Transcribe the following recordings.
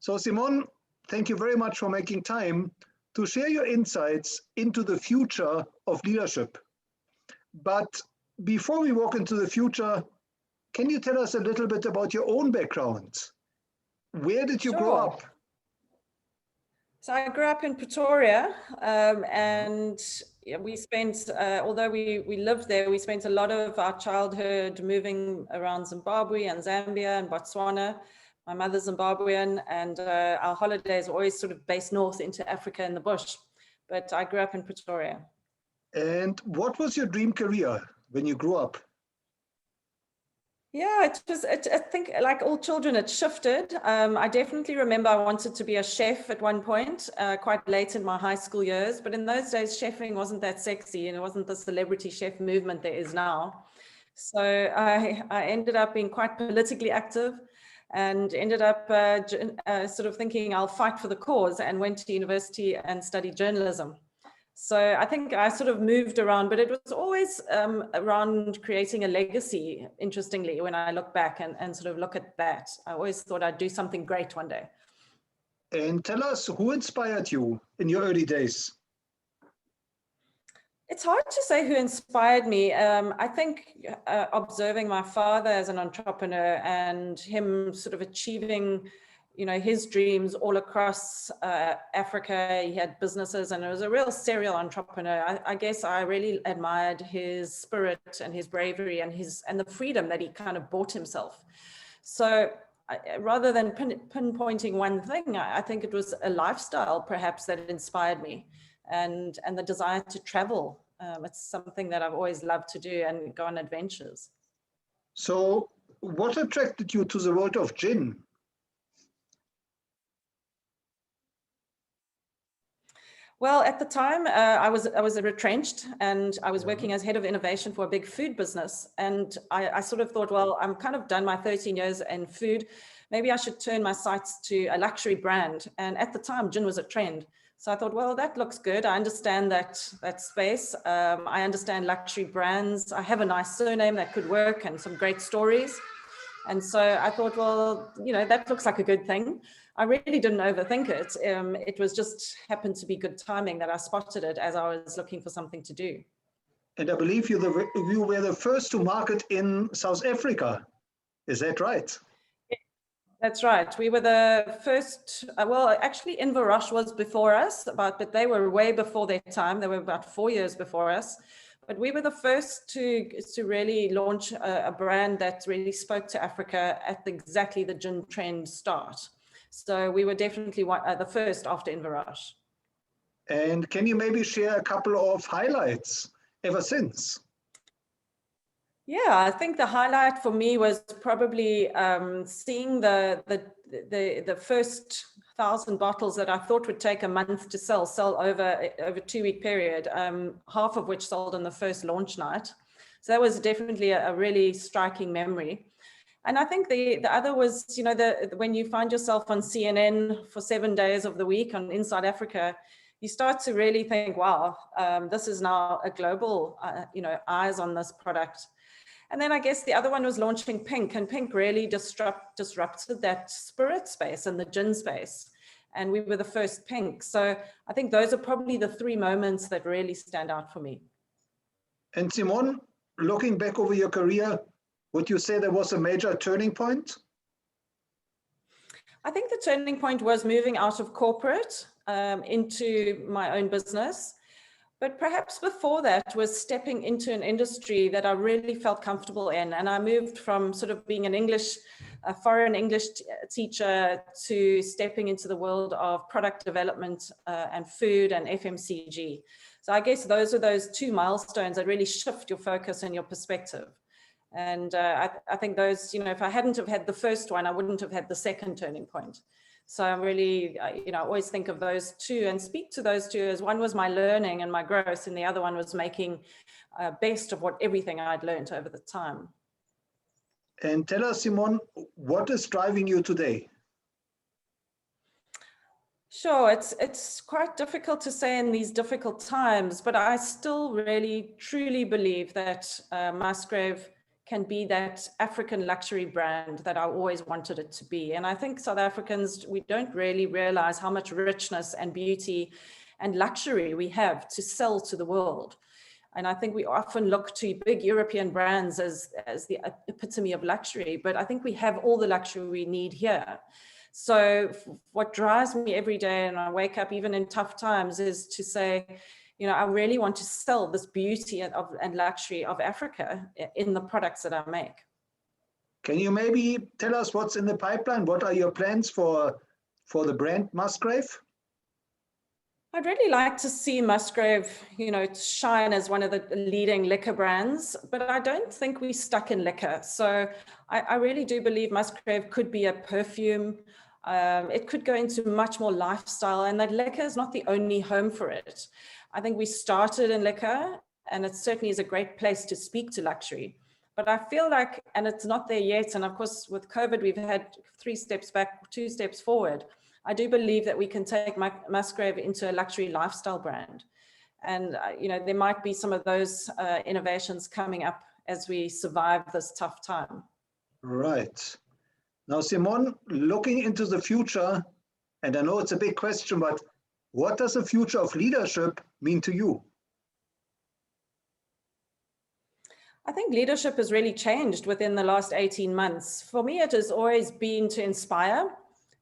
So Simone, thank you very much for making time to share your insights into the future of leadership. But before we walk into the future, can you tell us a little bit about your own background? Where did you grow up? So I grew up in Pretoria, and we spent, although we lived there, we spent a lot of our childhood moving around Zimbabwe and Zambia and Botswana. My mother's Zimbabwean, and our holidays were always sort of based north into Africa in the bush. But I grew up in Pretoria. And what was your dream career when you grew up? Yeah, I think like all children, it shifted. I definitely remember I wanted to be a chef at one point, quite late in my high school years. But in those days, chefing wasn't that sexy, and it wasn't the celebrity chef movement there is now. So I ended up being quite politically active and ended up sort of thinking I'll fight for the cause, and went to university and studied journalism. So I think I sort of moved around, but it was always around creating a legacy, interestingly, when I look back and sort of look at that. I always thought I'd do something great one day. And tell us, who inspired you in your early days? It's hard to say who inspired me. I think observing my father as an entrepreneur and him sort of achieving his dreams all across Africa. He had businesses, and it was a real serial entrepreneur. I guess I really admired his spirit and his bravery and the freedom that he kind of bought himself. So rather than pinpointing one thing, I think it was a lifestyle perhaps that inspired me, and the desire to travel. It's something that I've always loved to do, and go on adventures. So what attracted you to the world of gin? Well, at the time, I was retrenched, and I was working as head of innovation for a big food business. And I sort of thought, well, I'm kind of done my 13 years in food. Maybe I should turn my sights to a luxury brand. And at the time, gin was a trend. So I thought, well, that looks good. I understand that space. I understand luxury brands. I have a nice surname that could work, and some great stories. And so I thought, well, that looks like a good thing. I really didn't overthink it. It was just happened to be good timing that I spotted it as I was looking for something to do. And I believe you were the first to market in South Africa. Is that right? That's right. We were the first. Well, actually, Inverroche was before us, but they were way before their time. They were about 4 years before us. But we were the first to really launch a brand that really spoke to Africa at exactly the gin trend start. So we were definitely the first after Inverroche. And can you maybe share a couple of highlights ever since? Yeah, I think the highlight for me was probably seeing the first 1,000 bottles that I thought would take a month to sell over a 2-week period, half of which sold on the first launch night. So that was definitely a really striking memory. And I think the other was, when you find yourself on CNN for 7 days of the week on Inside Africa, you start to really think, wow, this is now a global, eyes on this product. And then I guess the other one was launching Pink, and Pink really disrupted that spirit space and the gin space. And we were the first Pink. So I think those are probably the 3 moments that really stand out for me. And Simone, looking back over your career, would you say there was a major turning point? I think the turning point was moving out of corporate into my own business. But perhaps before that was stepping into an industry that I really felt comfortable in. And I moved from sort of being a foreign English teacher to stepping into the world of product development and food and FMCG. So I guess those are those 2 milestones that really shift your focus and your perspective. And I think those, if I hadn't have had the first one, I wouldn't have had the second turning point. So I'm really, I always think of those 2 and speak to those 2 as one was my learning and my growth, and the other one was making best of everything I'd learned over the time. And tell us, Simone, what is driving you today? Sure, it's quite difficult to say in these difficult times, but I still really, truly believe that Musgrave can be that African luxury brand that I always wanted it to be. And I think South Africans, we don't really realize how much richness and beauty and luxury we have to sell to the world. And I think we often look to big European brands as the epitome of luxury, but I think we have all the luxury we need here. So what drives me every day, and I wake up even in tough times, is to say, you know, I really want to sell this beauty and luxury of Africa in the products that I make. Can you maybe tell us what's in the pipeline? What are your plans for the brand Musgrave? I'd really like to see Musgrave, you know, shine as one of the leading liquor brands, but I don't think we're stuck in liquor. So I really do believe Musgrave could be a perfume. It could go into much more lifestyle, and that liquor is not the only home for it. I think we started in liquor, and it certainly is a great place to speak to luxury. But I feel like, and it's not there yet, and of course with COVID, we've had 3 steps back, 2 steps forward. I do believe that we can take Musgrave into a luxury lifestyle brand. And, you know, there might be some of those innovations coming up as we survive this tough time. Right. Now, Simone, looking into the future, and I know it's a big question, but what does the future of leadership mean to you? I think leadership has really changed within the last 18 months. For me, it has always been to inspire.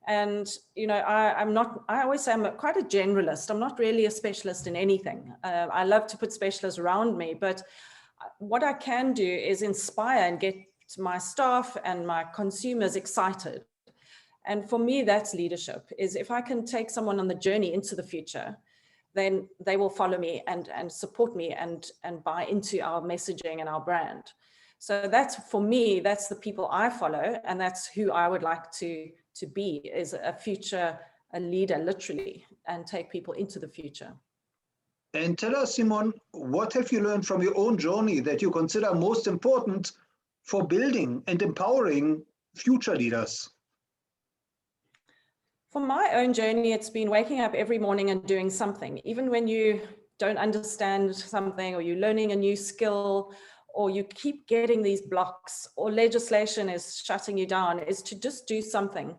And, you know, I always say I'm quite a generalist. I'm not really a specialist in anything. I love to put specialists around me, but what I can do is inspire and get my staff and my consumers excited. And for me, that's leadership, is if I can take someone on the journey into the future, then they will follow me and support me and buy into our messaging and our brand. So that's, for me, that's the people I follow, and that's who I would like to be, is a leader, literally, and take people into the future. And tell us, Simone, what have you learned from your own journey that you consider most important for building and empowering future leaders? For my own journey, it's been waking up every morning and doing something, even when you don't understand something, or you're learning a new skill, or you keep getting these blocks, or legislation is shutting you down, is to just do something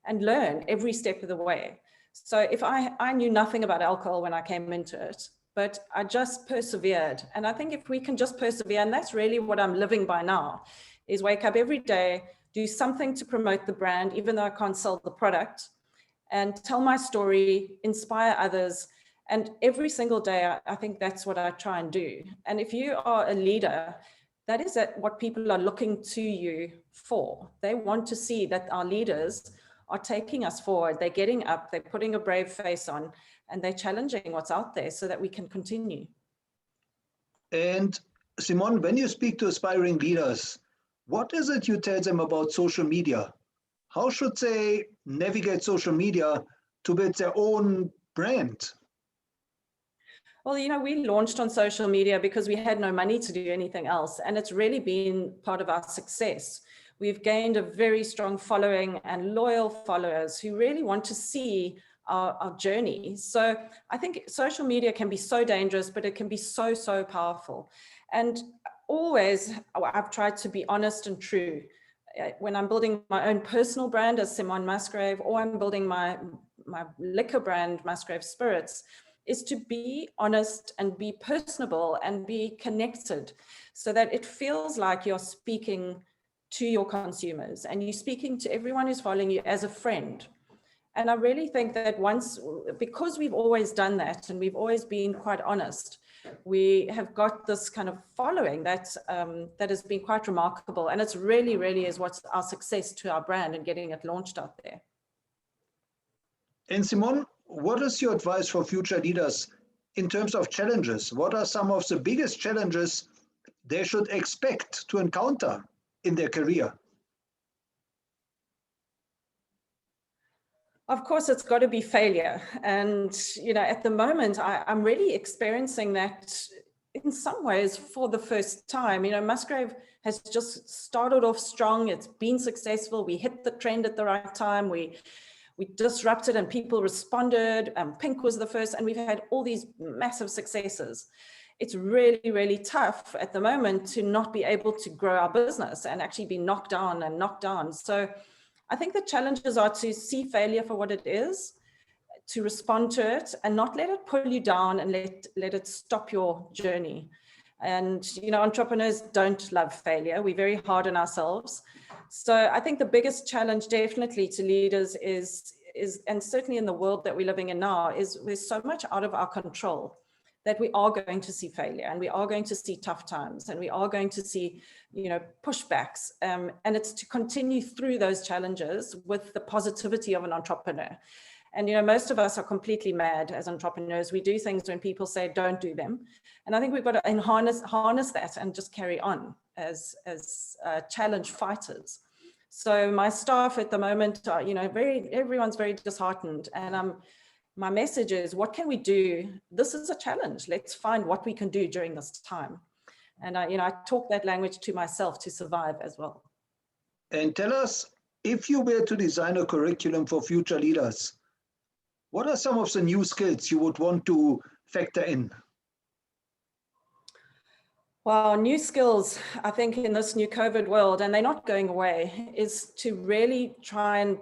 and learn every step of the way. So if I knew nothing about alcohol when I came into it, but I just persevered. And I think if we can just persevere, and that's really what I'm living by now, is wake up every day, do something to promote the brand, even though I can't sell the product, and tell my story, inspire others. And every single day, I think that's what I try and do. And if you are a leader, that is what people are looking to you for. They want to see that our leaders are taking us forward. They're getting up, they're putting a brave face on, and they're challenging what's out there so that we can continue. And Simone, when you speak to aspiring leaders, what is it you tell them about social media? How should they navigate social media to build their own brand? Well, you know, we launched on social media because we had no money to do anything else. And it's really been part of our success. We've gained a very strong following and loyal followers who really want to see our journey. So I think social media can be so dangerous, but it can be so, so powerful. And always, I've tried to be honest and true. When I'm building my own personal brand as Simone Musgrave, or I'm building my liquor brand, Musgrave Spirits, is to be honest and be personable and be connected, so that it feels like you're speaking to your consumers and you're speaking to everyone who's following you as a friend. And I really think that because we've always done that and we've always been quite honest, we have got this kind of following that has been quite remarkable. And it's really, really is what's our success to our brand and getting it launched out there. And Simone, what is your advice for future leaders in terms of challenges? What are some of the biggest challenges they should expect to encounter in their career? Of course, it's got to be failure. And, you know, at the moment, I'm really experiencing that in some ways for the first time. You know, Musgrave has just started off strong. It's been successful. We hit the trend at the right time. We disrupted and people responded. Pink was the first, and we've had all these massive successes. it's really, really tough at the moment to not be able to grow our business and actually be knocked down and knocked down. So I think the challenges are to see failure for what it is, to respond to it and not let it pull you down and let it stop your journey. And, you know, entrepreneurs don't love failure. We're very hard on ourselves. So I think the biggest challenge definitely to leaders is, and certainly in the world that we're living in now, is there's so much out of our control that we are going to see failure, and we are going to see tough times, and we are going to see, you know, pushbacks. And it's to continue through those challenges with the positivity of an entrepreneur. And, you know, most of us are completely mad as entrepreneurs. We do things when people say don't do them. And I think we've got to harness that and just carry on as challenge fighters. So my staff at the moment are, you know, everyone's very disheartened. And my message is, what can we do? This is a challenge. Let's find what we can do during this time. And you know, I talk that language to myself to survive as well. And tell us, if you were to design a curriculum for future leaders, what are some of the new skills you would want to factor in? Well, new skills, I think in this new COVID world, and they're not going away, is to really try and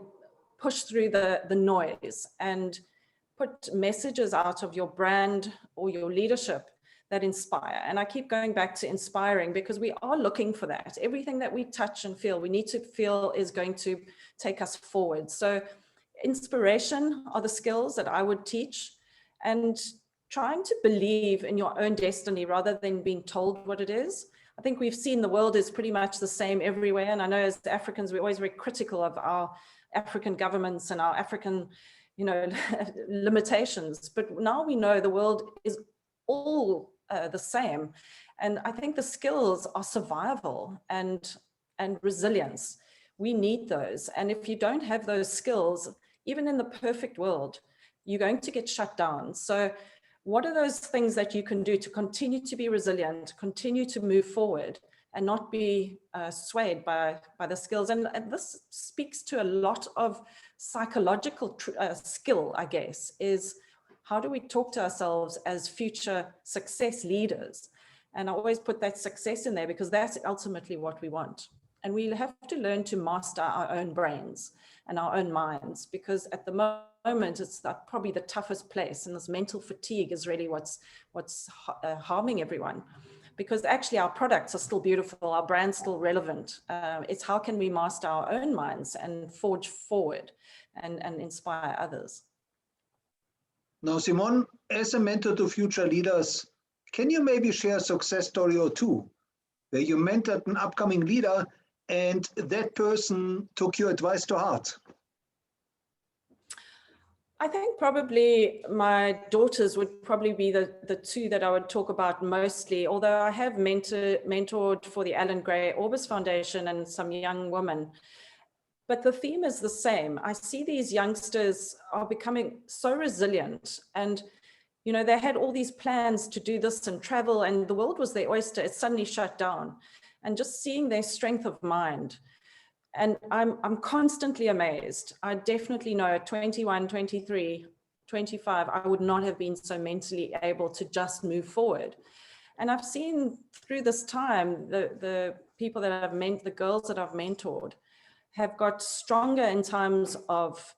push through the noise and put messages out of your brand or your leadership that inspire. And I keep going back to inspiring because we are looking for that. Everything that we touch and feel, we need to feel is going to take us forward. So inspiration are the skills that I would teach, and trying to believe in your own destiny rather than being told what it is. I think we've seen the world is pretty much the same everywhere. And I know as Africans, we're always very critical of our African governments and our African, you know, limitations. But now we know the world is all the same. And I think the skills are survival and resilience. We need those. And if you don't have those skills, even in the perfect world, you're going to get shut down. So what are those things that you can do to continue to be resilient, continue to move forward and not be swayed by the skills? And this speaks to a lot of psychological skill, I guess, is how do we talk to ourselves as future success leaders? And I always put that success in there because that's ultimately what we want. And we have to learn to master our own brains and our own minds, because at the moment it's probably the toughest place, and this mental fatigue is really what's harming everyone. Because actually our products are still beautiful, our brand's still relevant. It's how can we master our own minds and forge forward and inspire others. Now, Simone, as a mentor to future leaders, can you maybe share a success story or two where you mentored an upcoming leader and that person took your advice to heart? I think probably my daughters would probably be the two that I would talk about mostly, although I have mentored for the Alan Gray Orbis Foundation and some young women. But the theme is the same. I see these youngsters are becoming so resilient, and you know, they had all these plans to do this and travel, and the world was their oyster. It suddenly shut down. And just seeing their strength of mind. And I'm constantly amazed. I definitely know at 21, 23, 25, I would not have been so mentally able to just move forward. And I've seen through this time, the people that I've the girls that I've mentored have got stronger in times of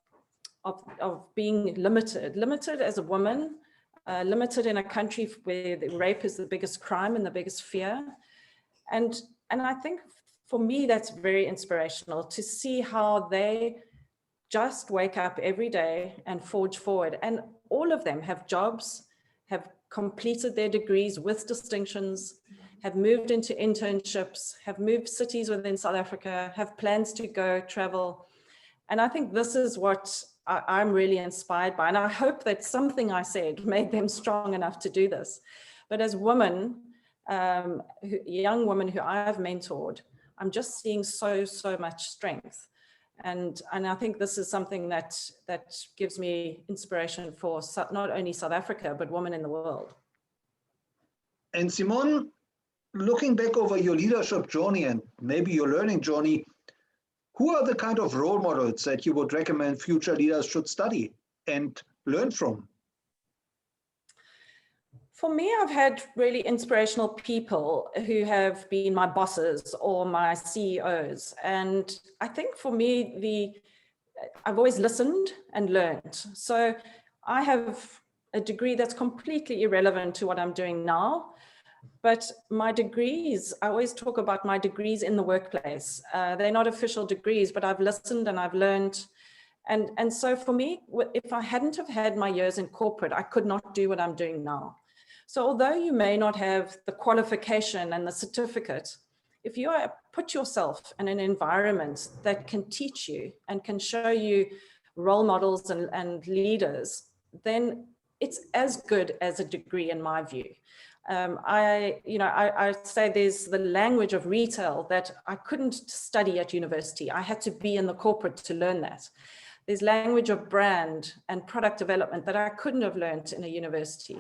being limited as a woman, limited in a country where the rape is the biggest crime and the biggest fear. And I think for me, that's very inspirational to see how they just wake up every day and forge forward. And all of them have jobs, have completed their degrees with distinctions, have moved into internships, have moved cities within South Africa, have plans to go travel. And I think this is what I'm really inspired by. And I hope that something I said made them strong enough to do this. But as women, young women who I've mentored, I'm just seeing so much strength. And I think this is something that gives me inspiration for not only South Africa, but women in the world. And Simone, looking back over your leadership journey and maybe your learning journey, who are the kind of role models that you would recommend future leaders should study and learn from? For me, I've had really inspirational people who have been my bosses or my CEOs. And I think for me, I've always listened and learned. So I have a degree that's completely irrelevant to what I'm doing now. But my degrees, I always talk about my degrees in the workplace. They're not official degrees, but I've listened and I've learned. And so for me, if I hadn't have had my years in corporate, I could not do what I'm doing now. So although you may not have the qualification and the certificate, if you put yourself in an environment that can teach you and can show you role models and leaders, then it's as good as a degree in my view. I say there's the language of retail that I couldn't study at university. I had to be in the corporate to learn that. There's language of brand and product development that I couldn't have learned in a university.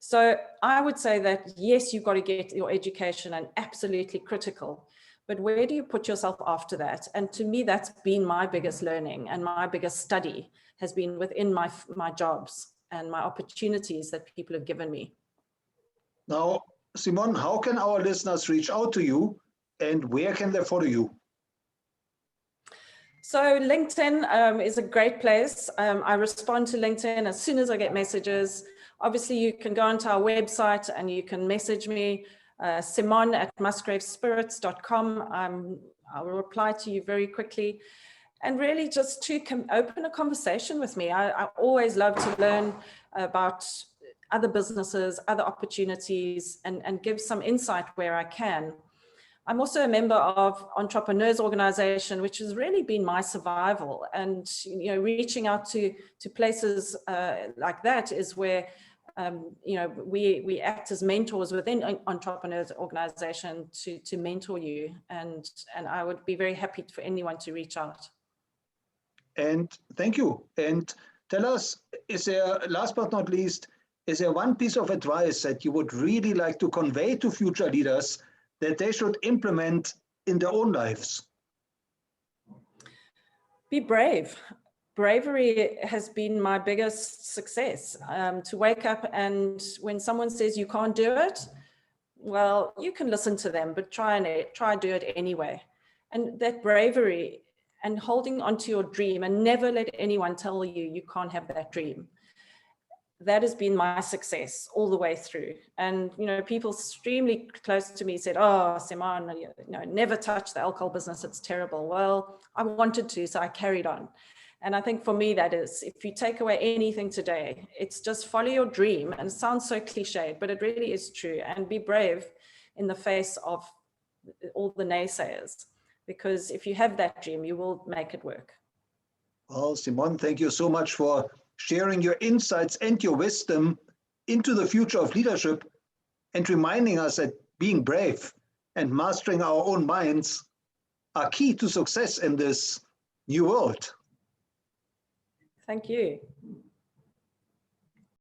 So I would say that, yes, you've got to get your education and absolutely critical, but where do you put yourself after that? And to me, that's been my biggest learning and my biggest study has been within my jobs and my opportunities that people have given me. Now, Simone, how can our listeners reach out to you and where can they follow you? So LinkedIn is a great place. I respond to LinkedIn as soon as I get messages. Obviously, you can go onto our website and you can message me, simone@musgravespirits.com. I will reply to you very quickly. And really just to open a conversation with me. I always love to learn about other businesses, other opportunities, and give some insight where I can. I'm also a member of Entrepreneurs Organization, which has really been my survival. And reaching out to places like that is where we act as mentors within Entrepreneurs Organization to mentor you. And I would be very happy for anyone to reach out. And thank you. And tell us, is there, last but not least, is there one piece of advice that you would really like to convey to future leaders that they should implement in their own lives? Be brave. Bravery has been my biggest success. To wake up and when someone says you can't do it, well, you can listen to them, but try do it anyway. And that bravery and holding onto your dream and never let anyone tell you you can't have that dream. That has been my success all the way through. And, people extremely close to me said, oh, Simone, never touch the alcohol business. It's terrible. Well, I wanted to, so I carried on. And I think for me, that is, if you take away anything today, it's just follow your dream. And it sounds so cliched, but it really is true. And be brave in the face of all the naysayers, because if you have that dream, you will make it work. Well, Simone, thank you so much for sharing your insights and your wisdom into the future of leadership and reminding us that being brave and mastering our own minds are key to success in this new world. Thank you.